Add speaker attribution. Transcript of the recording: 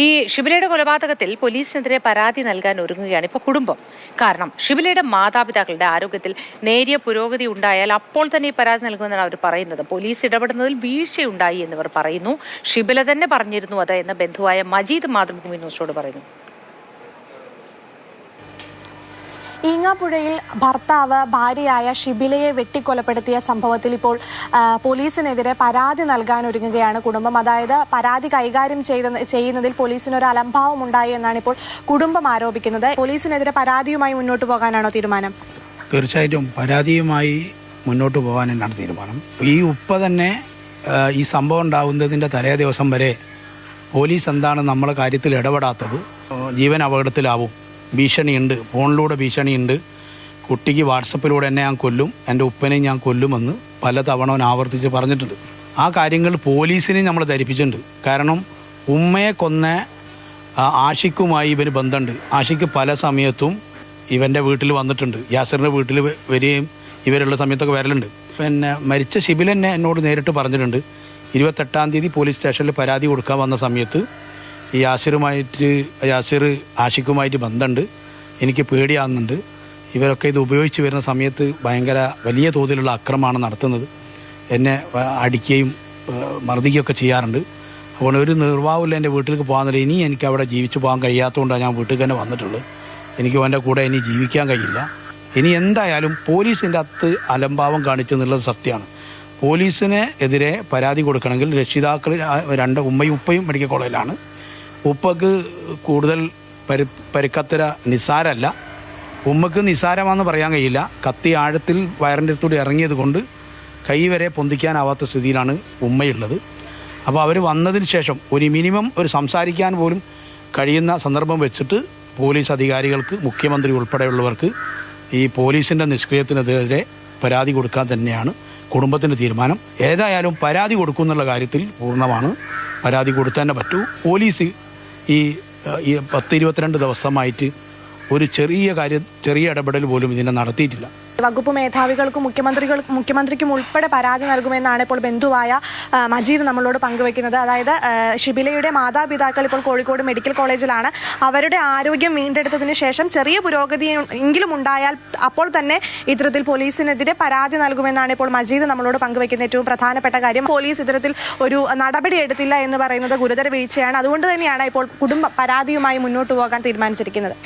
Speaker 1: ഈ ഷിബിലയുടെ കൊലപാതകത്തിൽ പോലീസിനെതിരെ പരാതി നൽകാൻ ഒരുങ്ങുകയാണ് ഇപ്പോൾ കുടുംബം. കാരണം ഷിബിലയുടെ മാതാപിതാക്കളുടെ ആരോഗ്യത്തിൽ നേരിയ പുരോഗതി ഉണ്ടായാൽ അപ്പോൾ തന്നെ ഈ പരാതി നൽകുമെന്നാണ് അവർ പറയുന്നത്. പോലീസ് ഇടപെടുന്നതിൽ വീഴ്ചയുണ്ടായി എന്നിവർ പറയുന്നു. ഷിബില തന്നെ പറഞ്ഞിരുന്നു അത് എന്ന് ബന്ധുവായ മജീദ് മാതൃഭൂമി ന്യൂസിനോട് പറയുന്നു.
Speaker 2: ഈങ്ങാപ്പുഴയിൽ ഭർത്താവ് ഭാര്യയായ ഷിബിലയെ വെട്ടിക്കൊലപ്പെടുത്തിയ സംഭവത്തിൽ ഇപ്പോൾ പോലീസിനെതിരെ പരാതി നൽകാൻ ഒരുങ്ങുകയാണ് കുടുംബം. അതായത് പരാതി കൈകാര്യം ചെയ്യുന്നതിൽ പോലീസിന് ഒരു അലംഭാവം ഉണ്ടായി എന്നാണ് ഇപ്പോൾ കുടുംബം ആരോപിക്കുന്നത്. പോലീസിനെതിരെ പരാതിയുമായി മുന്നോട്ട് പോകാനാണോ തീരുമാനം?
Speaker 3: തീർച്ചയായിട്ടും പരാതിയുമായി മുന്നോട്ട് പോകാൻ തന്നെയാണ് തീരുമാനം. ഈ ഉപ്പ തന്നെ ഈ സംഭവം ഉണ്ടാകുന്നതിൻ്റെ തലേ ദിവസം വരെ പോലീസ് എന്താണ് നമ്മളെ കാര്യത്തിൽ ഇടപെടാത്തത്, ജീവൻ അപകടത്തിലാവും, ഭീഷണിയുണ്ട്, ഫോണിലൂടെ ഭീഷണിയുണ്ട്, കുട്ടിക്ക് വാട്സപ്പിലൂടെ എന്നെ ഞാൻ കൊല്ലും, എൻ്റെ ഉപ്പനെയും ഞാൻ കൊല്ലുമെന്ന് പലതവണ അവൻ ആവർത്തിച്ച് പറഞ്ഞിട്ടുണ്ട്. ആ കാര്യങ്ങൾ പോലീസിനെയും നമ്മൾ ധരിപ്പിച്ചിട്ടുണ്ട്. കാരണം ഉമ്മയെ കൊന്ന ആഷിഖുമായി ഇവന് ബന്ധമുണ്ട്. ആഷിഖ് പല സമയത്തും ഇവൻ്റെ വീട്ടിൽ വന്നിട്ടുണ്ട്, യാസിറിൻ്റെ വീട്ടിൽ വരികയും ഇവരുള്ള സമയത്തൊക്കെ വരലുണ്ട്. പിന്നെ മരിച്ച ഷിബിൽ തന്നെ എന്നോട് നേരിട്ട് പറഞ്ഞിട്ടുണ്ട്, 28-ാം തീയതി പോലീസ് സ്റ്റേഷനിൽ പരാതി കൊടുക്കാൻ വന്ന സമയത്ത് ഈ യാസിർ ആഷിഖുമായിട്ട് ബന്ധമുണ്ട്, എനിക്ക് പേടിയാകുന്നുണ്ട്, ഇവരൊക്കെ ഇത് ഉപയോഗിച്ച് വരുന്ന സമയത്ത് ഭയങ്കര വലിയ തോതിലുള്ള അക്രമമാണ് നടത്തുന്നത്, എന്നെ അടിക്കുകയും മർദ്ദിക്കുകയൊക്കെ ചെയ്യാറുണ്ട്. അപ്പോൾ ഒരു നിർവാഹമില്ല എൻ്റെ വീട്ടിലേക്ക് പോകാൻ. ഇനി എനിക്ക് അവിടെ ജീവിച്ചു പോകാൻ കഴിയാത്തതുകൊണ്ടാണ് ഞാൻ വീട്ടിൽ തന്നെ വന്നിട്ടുള്ളത്. എനിക്ക് അവൻ്റെ കൂടെ ഇനി ജീവിക്കാൻ കഴിയില്ല. ഇനി എന്തായാലും പോലീസിൻ്റെ അകത്ത് അലംഭാവം കാണിച്ചെന്നുള്ളത് സത്യമാണ്. പോലീസിന് എതിരെ പരാതി കൊടുക്കണമെങ്കിൽ രക്ഷിതാക്കൾ ഉമ്മയും ഉപ്പയും മെഡിക്കൽ കോളേജിലാണ്. ഉപ്പക്ക് കൂടുതൽ പരിക്കത്തര നിസ്സാരമല്ല, ഉമ്മക്ക് നിസ്സാരമാണെന്ന് പറയാൻ കഴിയില്ല. കത്തി ആഴത്തിൽ വയറിൻ്റെ അടുത്തൂടെ ഇറങ്ങിയത് കൊണ്ട് കൈ വരെ പൊന്തിക്കാനാവാത്ത സ്ഥിതിയിലാണ് ഉമ്മയുള്ളത്. അപ്പോൾ അവർ വന്നതിന് ശേഷം ഒരു മിനിമം ഒരു സംസാരിക്കാൻ പോലും കഴിയുന്ന സന്ദർഭം വെച്ചിട്ട് പോലീസ് അധികാരികൾക്ക്, മുഖ്യമന്ത്രി ഉൾപ്പെടെയുള്ളവർക്ക് ഈ പോലീസിൻ്റെ നിഷ്ക്രിയത്തിനെതിരെ പരാതി കൊടുക്കാൻ തന്നെയാണ് കുടുംബത്തിൻ്റെ തീരുമാനം. ഏതായാലും പരാതി കൊടുക്കുന്നുള്ള കാര്യത്തിൽ പൂർണ്ണമാണ്. പരാതി കൊടുത്തന്നെ പറ്റൂ. പോലീസ് ഈ 10-22 ദിവസമായിട്ട് ഒരു ചെറിയ ഇടപെടൽ പോലും ഇതിനെ നടത്തിയിട്ടില്ല.
Speaker 2: വകുപ്പ് മേധാവികൾക്കും മുഖ്യമന്ത്രിക്കും ഉൾപ്പെടെ പരാതി നൽകുമെന്നാണ് ഇപ്പോൾ ബന്ധുവായ മജീദ് നമ്മളോട് പങ്കുവെക്കുന്നത്. അതായത് ഷിബിലയുടെ മാതാപിതാക്കൾ ഇപ്പോൾ കോഴിക്കോട് മെഡിക്കൽ കോളേജിലാണ്. അവരുടെ ആരോഗ്യം വീണ്ടെടുത്തതിന് ശേഷം ചെറിയ പുരോഗതി എങ്കിലും ഉണ്ടായാൽ അപ്പോൾ തന്നെ ഇത്തരത്തിൽ പോലീസിനെതിരെ പരാതി നൽകുമെന്നാണ് ഇപ്പോൾ മജീദ് നമ്മളോട് പങ്കുവെക്കുന്ന ഏറ്റവും പ്രധാനപ്പെട്ട കാര്യം. പോലീസ് ഇത്തരത്തിൽ ഒരു നടപടി എടുത്തില്ല എന്ന് പറയുന്നത് ഗുരുതര വീഴ്ചയാണ്. അതുകൊണ്ട് തന്നെയാണ് ഇപ്പോൾ കുടുംബം പരാതിയുമായി മുന്നോട്ട് പോകാൻ തീരുമാനിച്ചിരിക്കുന്നത്.